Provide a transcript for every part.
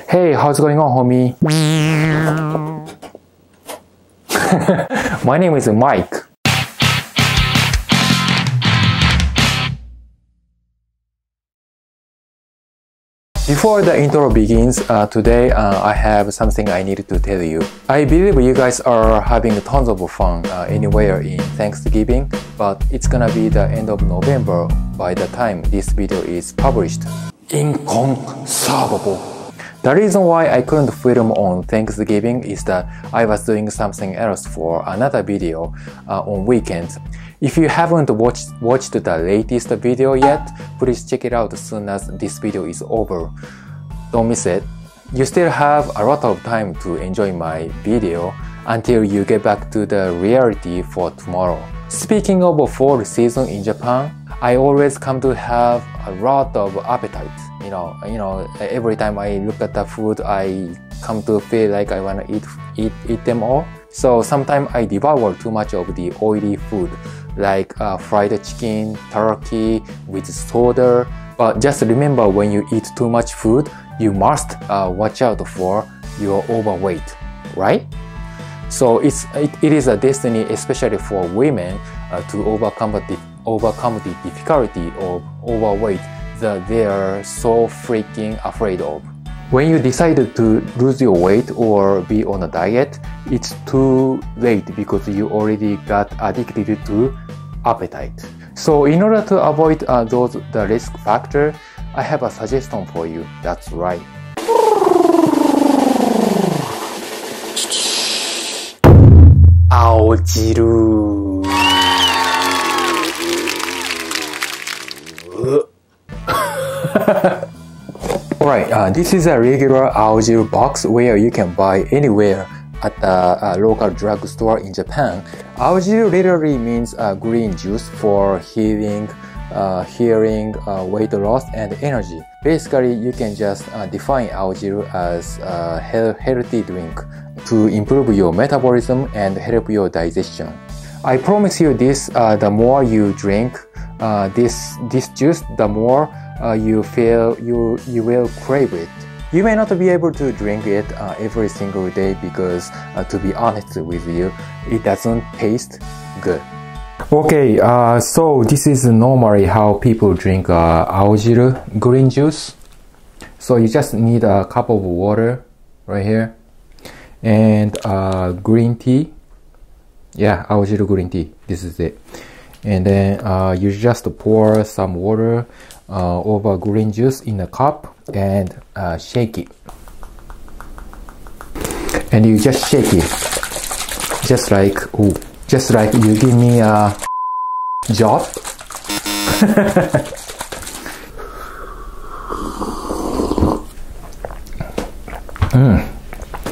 Hey, how's it going on, homie? My name is Mike. Before the intro begins, today I have something I need to tell you. I believe you guys are having tons of fun anywhere in Thanksgiving, but it's gonna be the end of November by the time this video is published. Inconceivable. The reason why I couldn't film on Thanksgiving is that I was doing something else for another video on weekends. If you haven't watched the latest video yet, please check it out as soon as this video is over. Don't miss it. You still have a lot of time to enjoy my video until you get back to the reality for tomorrow. Speaking of a fall season in Japan, I always come to have a lot of appetite. You know, every time I look at the food, I come to feel like I want to eat them all. So sometimes I devour too much of the oily food, like fried chicken, turkey with soda. But just remember, when you eat too much food, you must watch out for your overweight, right? So it is a destiny, especially for women, to overcome the difficulty of overweight that they are so freaking afraid of. When you decide to lose your weight or be on a diet, it's too late because you already got addicted to appetite. So in order to avoid the risk factor, I have a suggestion for you. That's right. 아오지루. Alright, this is a regular aojiru box where you can buy anywhere at a local drugstore in Japan. Aojiru literally means green juice for healing, weight loss, and energy. Basically, you can just define aojiru as a healthy drink to improve your metabolism and help your digestion. I promise you this, the more you drink this juice, the more you will crave it. You may not be able to drink it every single day because, to be honest with you, it doesn't taste good. Okay, so this is normally how people drink aojiru green juice. So you just need a cup of water right here and green tea. Yeah, aojiru green tea. This is it. And then you just pour some water over green juice in a cup and shake it. And you just shake it, just like you give me a job.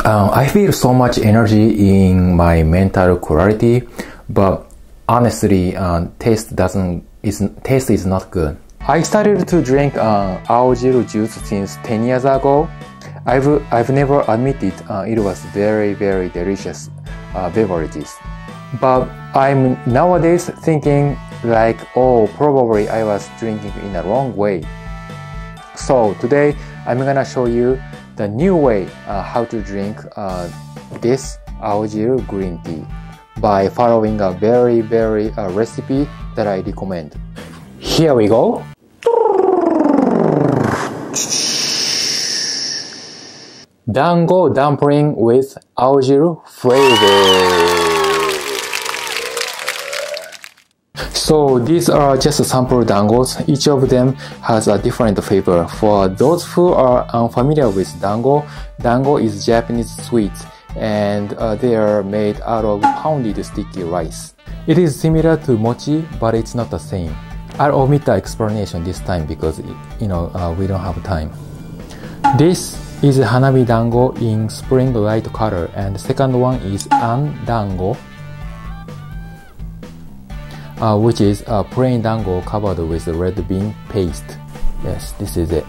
I feel so much energy in my mental clarity, but honestly, taste is not good. I started to drink aojiru juice since 10 years ago. I've never admitted it was very delicious beverages. But I'm nowadays thinking like, oh, probably I was drinking in the wrong way. So today I'm gonna show you the new way how to drink this aojiru green tea by following a very recipe that I recommend. Here we go. Dango dumpling with aojiru flavor. So these are just sample dangos. Each of them has a different flavor. For those who are unfamiliar with dango, dango is Japanese sweet and they are made out of pounded sticky rice. It is similar to mochi, but it's not the same. I'll omit the explanation this time because we don't have time. This is Hanami Dango in spring light color, and the second one is An Dango, which is a plain dango covered with red bean paste. Yes, this is it.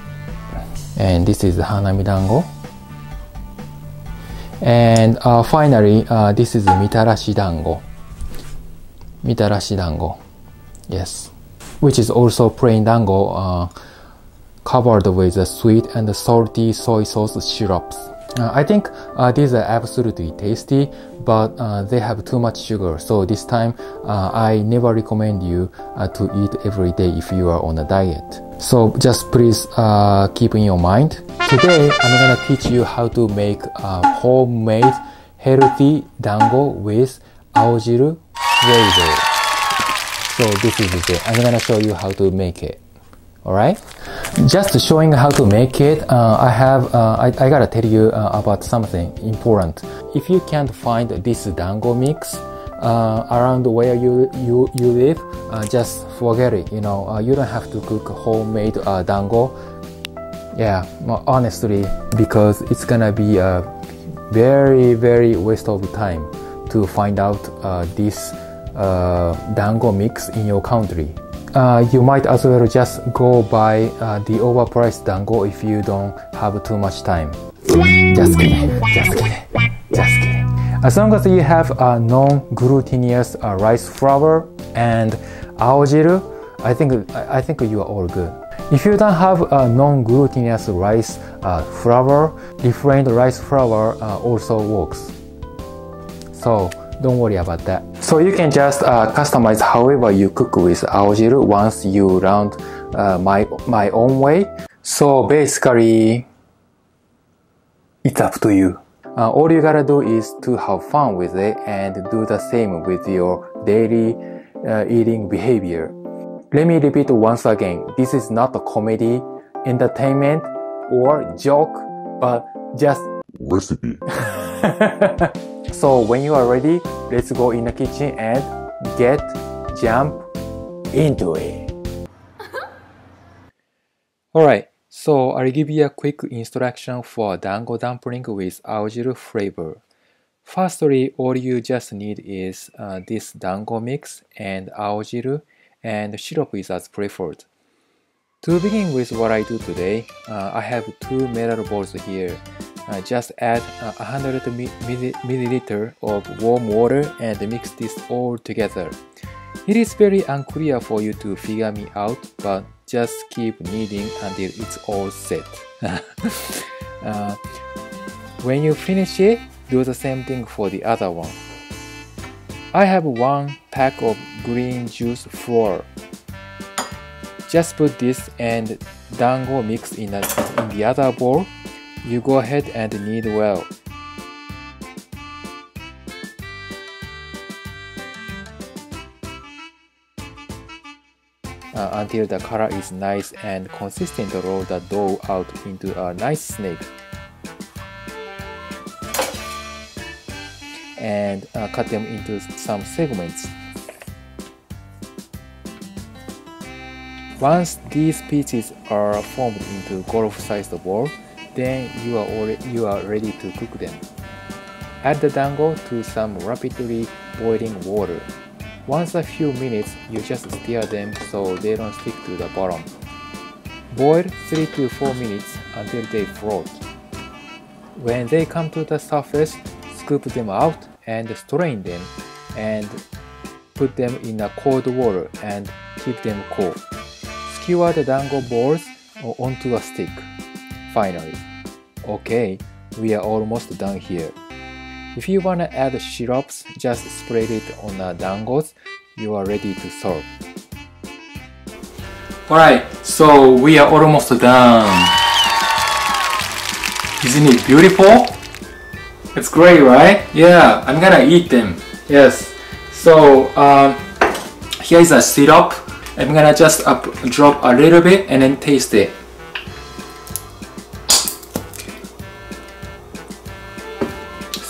And this is Hanami Dango. And finally, this is Mitarashi Dango. Mitarashi Dango. Yes. Which is also plain dango covered with the sweet and salty soy sauce syrups. I think these are absolutely tasty, but they have too much sugar. So this time, I never recommend you to eat every day if you are on a diet. So just please keep in your mind. Today, I'm gonna teach you how to make homemade healthy dango with aojiru flavor. So this is it. I'm gonna show you how to make it. Alright? Just showing how to make it, I gotta tell you about something important. If you can't find this dango mix around where you live, just forget it. You know, you don't have to cook homemade dango. Yeah, honestly, because it's gonna be a very waste of time to find out this dango mix in your country. You might as well just go buy the overpriced dango if you don't have too much time. Just kidding. As long as you have a non-glutinous rice flour and aojiru, I think you are all good. If you don't have a non-glutinous rice flour, different rice flour also works. So don't worry about that. So you can just customize however you cook with aojiru once you learn my own way. So basically, it's up to you. All you gotta do is to have fun with it and do the same with your daily eating behavior. Let me repeat once again. This is not a comedy, entertainment, or joke, but just recipe. So when you are ready, let's go in the kitchen and jump into it. Alright, so I'll give you a quick instruction for dango dumpling with aojiru flavor. Firstly, all you just need is this dango mix and aojiru, and syrup is as preferred. To begin with what I do today, I have 2 metal bowls here. Just add 100 milliliter of warm water and mix this all together. It is very unclear for you to figure me out, but just keep kneading until it's all set. When you finish it, do the same thing for the other one. I have 1 pack of green juice flour. Just put this and dango mix in the other bowl. You go ahead and knead well. Until the color is nice and consistent, roll the dough out into a nice snake. And cut them into some segments. Once these pieces are formed into golf-sized ball, then you are ready to cook them. Add the dango to some rapidly boiling water. Once a few minutes, you just stir them so they don't stick to the bottom. Boil 3 to 4 minutes until they float. When they come to the surface, scoop them out and strain them and put them in a cold water and keep them cool. Skewer the dango balls onto a stick. Finally. Okay, we are almost done here. If you wanna add syrups, just spread it on the dangos. You are ready to serve. Alright, so we are almost done. Isn't it beautiful? It's great, right? Yeah, I'm gonna eat them. Yes. So here is a syrup. I'm gonna just drop a little bit and then taste it.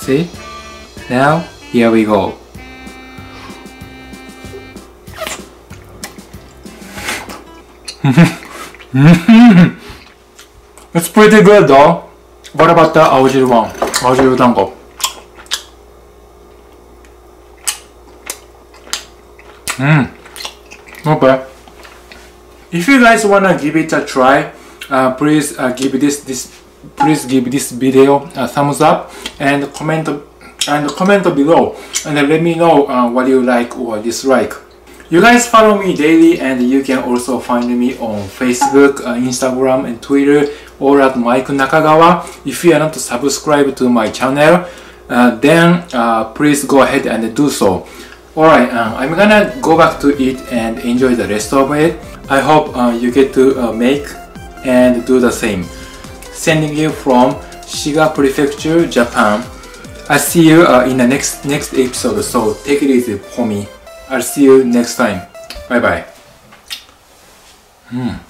See? Now, here we go. It's pretty good though. What about the aojiru one? Aojiru dango. Okay. If you guys wanna give it a try, please give this video a thumbs up and comment below and let me know what you like or dislike. You guys follow me daily, and you can also find me on Facebook, Instagram, and Twitter, or at Mike Nakagawa. If you are not subscribed to my channel, then please go ahead and do so. Alright, I'm gonna go back to it and enjoy the rest of it. I hope you get to make and do the same. Sending you from Shiga Prefecture, Japan. I'll see you in the next episode, so take it easy, homie. I'll see you next time. Bye bye.